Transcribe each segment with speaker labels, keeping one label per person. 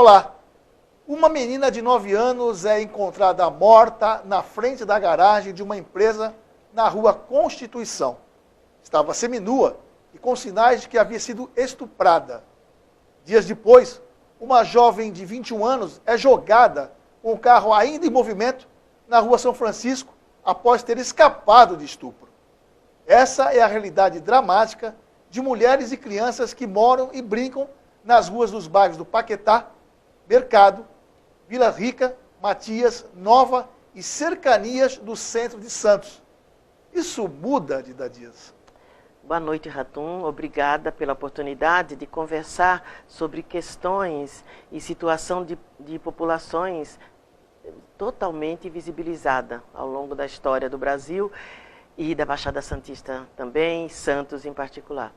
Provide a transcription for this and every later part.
Speaker 1: Olá. Uma menina de 9 anos é encontrada morta na frente da garagem de uma empresa na rua Constituição. Estava seminua e com sinais de que havia sido estuprada. Dias depois, uma jovem de 21 anos é jogada com o carro ainda em movimento na rua São Francisco após ter escapado de estupro. Essa é a realidade dramática de mulheres e crianças que moram e brincam nas ruas dos bairros do Paquetá, Mercado, Vila Rica, Matias, Nova e cercanias do centro de Santos. Isso muda, Dida Dias?
Speaker 2: Boa noite, Ratum. Obrigada pela oportunidade de conversar sobre questões e situação de populações totalmente invisibilizada ao longo da história do Brasil e da Baixada Santista também, Santos em particular.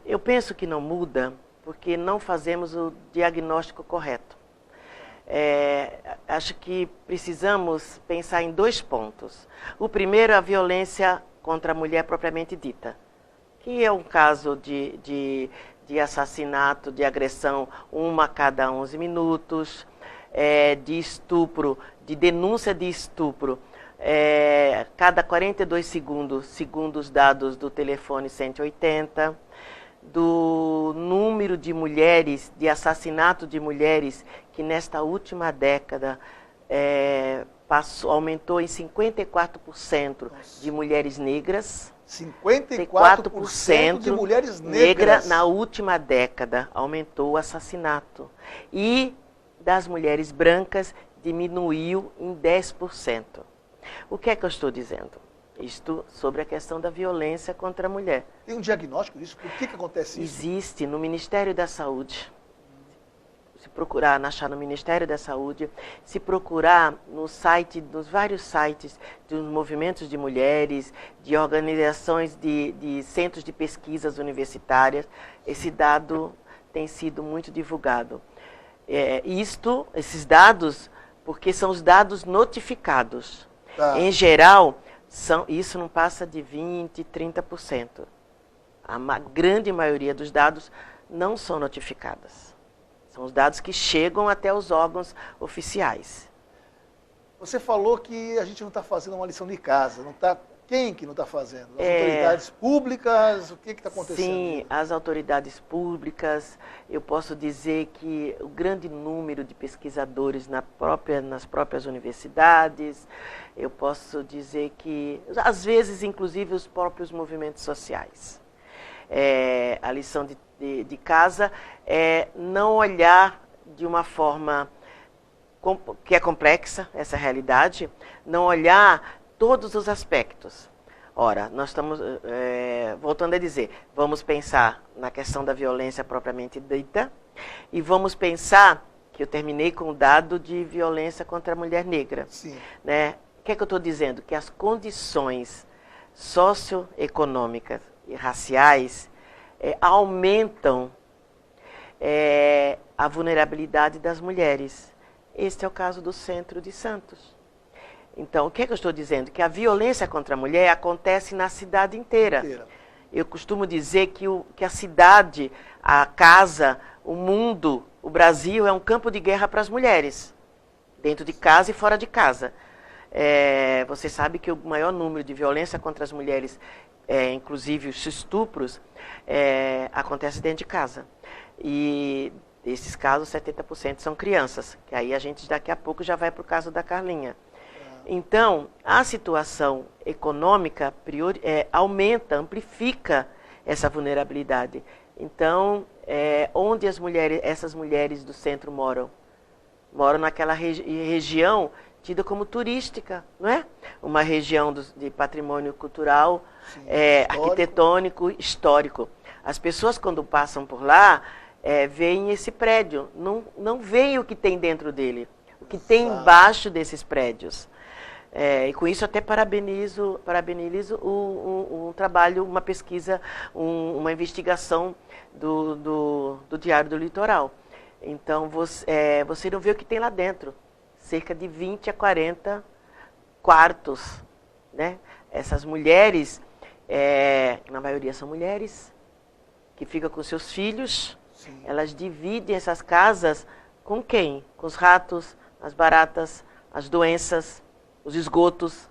Speaker 2: Eu penso que não muda porque não fazemos o diagnóstico correto. Acho que precisamos pensar em 2 pontos. O primeiro é a violência contra a mulher propriamente dita, que é um caso de assassinato, de agressão, 1 a cada 11 minutos, de estupro, de denúncia de estupro, cada 42 segundos, segundo os dados do telefone 180, do número de mulheres, de assassinato de mulheres, que nesta última década aumentou em 54% de mulheres negras.
Speaker 1: 54% de mulheres negras.
Speaker 2: Na última década aumentou o assassinato. E das mulheres brancas diminuiu em 10%. O que é que eu estou dizendo? Isto sobre a questão da violência contra a mulher.
Speaker 1: Tem um diagnóstico disso? Por que acontece isso?
Speaker 2: Existe no Ministério da Saúde. Se procurar, achar no Ministério da Saúde, se procurar no site, nos vários sites dos movimentos de mulheres, de organizações de centros de pesquisas universitárias, esse dado tem sido muito divulgado. Esses dados, porque são os dados notificados. Tá. Em geral, isso não passa de 20%, 30%. A grande maioria dos dados não são notificadas. São os dados que chegam até os órgãos oficiais.
Speaker 1: Você falou que a gente não está fazendo uma lição de casa. Não tá... Quem que não está fazendo? As autoridades públicas? O que está acontecendo?
Speaker 2: Sim, as autoridades públicas. Eu posso dizer que o grande número de pesquisadores nas próprias universidades. Eu posso dizer que, às vezes, inclusive, os próprios movimentos sociais. A lição de casa é não olhar de uma forma que é complexa, essa realidade, não olhar todos os aspectos. Ora, nós estamos, voltando a dizer, vamos pensar na questão da violência propriamente dita e vamos pensar, que eu terminei com o dado de violência contra a mulher negra.
Speaker 1: Sim.
Speaker 2: Né? O que é que eu estou dizendo? Que as condições socioeconômicas e raciais aumentam a vulnerabilidade das mulheres. Este é o caso do centro de Santos. Então, o que é que eu estou dizendo? Que a violência contra a mulher acontece na cidade inteira. Eu costumo dizer que a cidade, a casa, o mundo, o Brasil é um campo de guerra para as mulheres, dentro de casa e fora de casa. Você sabe que o maior número de violência contra as mulheres, inclusive os estupros, acontece dentro de casa. E desses casos, 70% são crianças, que aí a gente daqui a pouco já vai para o caso da Carlinha. Então, a situação econômica aumenta, amplifica essa vulnerabilidade. Então, onde essas mulheres do centro moram? Moram naquela região tida como turística, não é? Uma região de patrimônio cultural, sim, arquitetônico, histórico. As pessoas, quando passam por lá, veem esse prédio, não veem o que tem dentro dele, o que tem embaixo desses prédios. E com isso até parabenizo um trabalho, uma pesquisa, uma investigação do Diário do Litoral. Então, você não vê o que tem lá dentro. Cerca de 20 a 40 quartos. Né? Essas mulheres, na maioria são mulheres, que ficam com seus filhos,
Speaker 1: Sim.
Speaker 2: Elas dividem essas casas com quem? Com os ratos, as baratas, as doenças, os esgotos,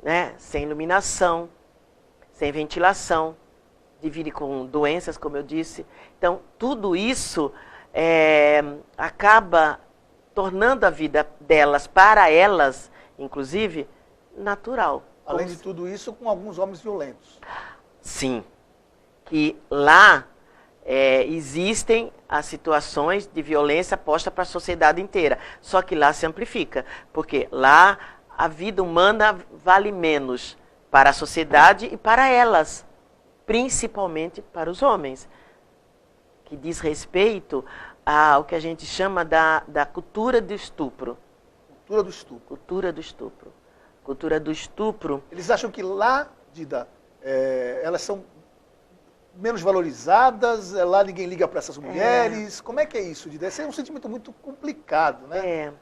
Speaker 2: né? Sem iluminação, sem ventilação, divide com doenças, como eu disse. Então, tudo isso acaba tornando a vida delas, para elas, inclusive, natural.
Speaker 1: Além de tudo isso, com alguns homens violentos.
Speaker 2: Sim, que lá existem as situações de violência posta para a sociedade inteira. Só que lá se amplifica, porque lá a vida humana vale menos para a sociedade e para elas, principalmente para os homens, que diz respeito ao que a gente chama da cultura do estupro.
Speaker 1: Cultura do estupro.
Speaker 2: Cultura do estupro. Cultura do estupro.
Speaker 1: Eles acham que lá, Dida, elas são menos valorizadas, lá ninguém liga para essas mulheres. Como é que é isso, Dida? Esse é um sentimento muito complicado, né?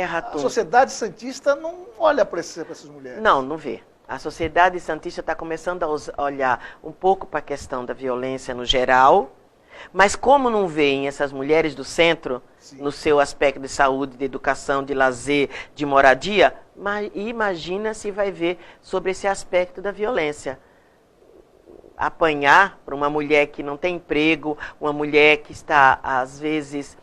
Speaker 2: Ratum.
Speaker 1: A sociedade santista não olha para essas mulheres.
Speaker 2: Não vê. A sociedade santista está começando a olhar um pouco para a questão da violência no geral, mas como não veem essas mulheres do centro, sim, no seu aspecto de saúde, de educação, de lazer, de moradia, imagina se vai ver sobre esse aspecto da violência. Apanhar para uma mulher que não tem emprego, uma mulher que está, às vezes,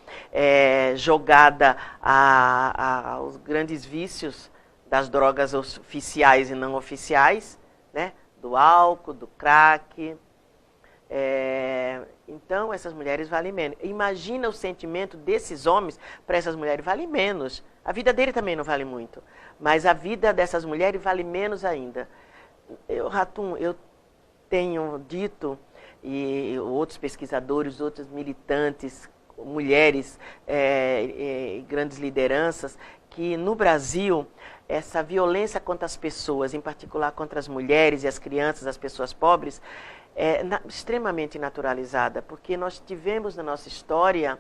Speaker 2: jogada aos grandes vícios das drogas oficiais e não oficiais, né? Do álcool, do crack. Então, essas mulheres valem menos. Imagina o sentimento desses homens para essas mulheres, vale menos. A vida dele também não vale muito, mas a vida dessas mulheres vale menos ainda. Ratum, eu tenho dito, e outros pesquisadores, outros militantes, mulheres, grandes lideranças, que no Brasil essa violência contra as pessoas, em particular contra as mulheres e as crianças, as pessoas pobres, extremamente naturalizada, porque nós tivemos na nossa história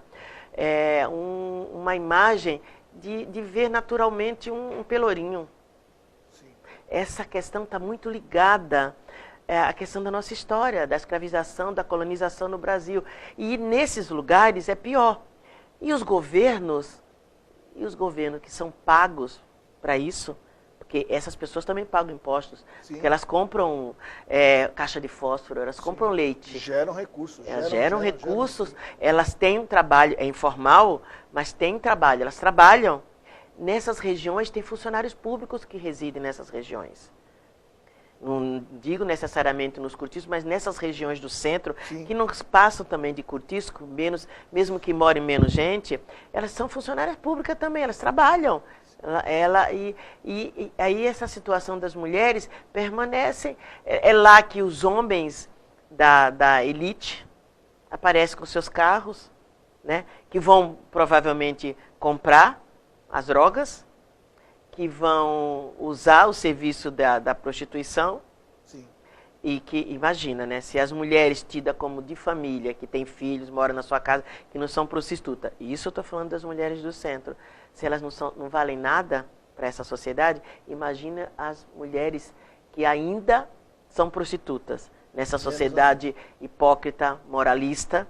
Speaker 2: uma imagem de ver naturalmente um pelourinho. Sim. Essa questão está muito ligada à questão da nossa história, da escravização, da colonização no Brasil. E nesses lugares é pior. E os governos que são pagos para isso, porque essas pessoas também pagam impostos, sim, porque elas compram caixa de fósforo, elas, sim, compram leite.
Speaker 1: Geram recursos.
Speaker 2: Elas geram recursos, elas têm um trabalho, é informal, mas têm trabalho, elas trabalham. Nessas regiões, tem funcionários públicos que residem nessas regiões. Não digo necessariamente nos cortiços, mas nessas regiões do centro, sim, que não passam também de cortiço, mesmo que morem menos gente, elas são funcionárias públicas também, elas trabalham. E aí essa situação das mulheres permanece. É lá que os homens da elite aparecem com seus carros, né, que vão provavelmente comprar as drogas, que vão usar o serviço da prostituição. Sim. E que, imagina, né, se as mulheres tidas como de família, que têm filhos, moram na sua casa, que não são prostitutas, e isso eu estou falando das mulheres do centro, se elas não valem nada para essa sociedade, imagina as mulheres que ainda são prostitutas, nessa sociedade hipócrita, moralista,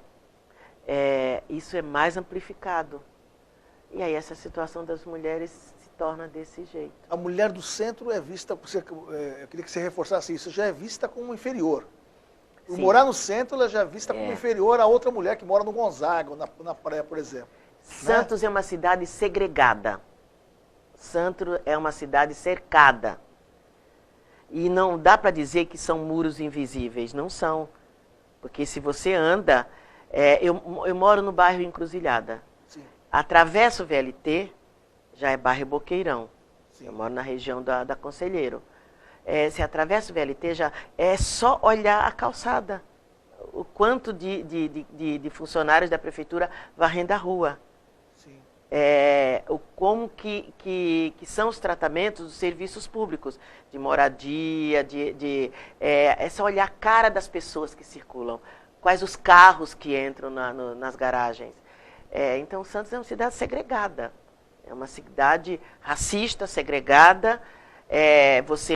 Speaker 2: isso é mais amplificado. E aí essa situação das mulheres se torna desse jeito.
Speaker 1: A mulher do centro é vista, eu queria que você reforçasse isso, já é vista como inferior. Por morar no centro, ela já é vista como inferior a outra mulher que mora no Gonzaga, na praia, por exemplo.
Speaker 2: Santos, né, é uma cidade segregada. Santos é uma cidade cercada. E não dá para dizer que são muros invisíveis, não são. Porque se você anda... eu moro no bairro Encruzilhada. Sim. Atravessa o VLT, já é bairro Boqueirão. Sim. Eu moro na região da Conselheiro. Se atravessa o VLT, já é só olhar a calçada. O quanto de funcionários da prefeitura varrendo a rua. Sim. Como que são os tratamentos dos serviços públicos, de moradia, é só olhar a cara das pessoas que circulam, quais os carros que entram nas garagens. Então, Santos é uma cidade segregada, é uma cidade racista, segregada. Você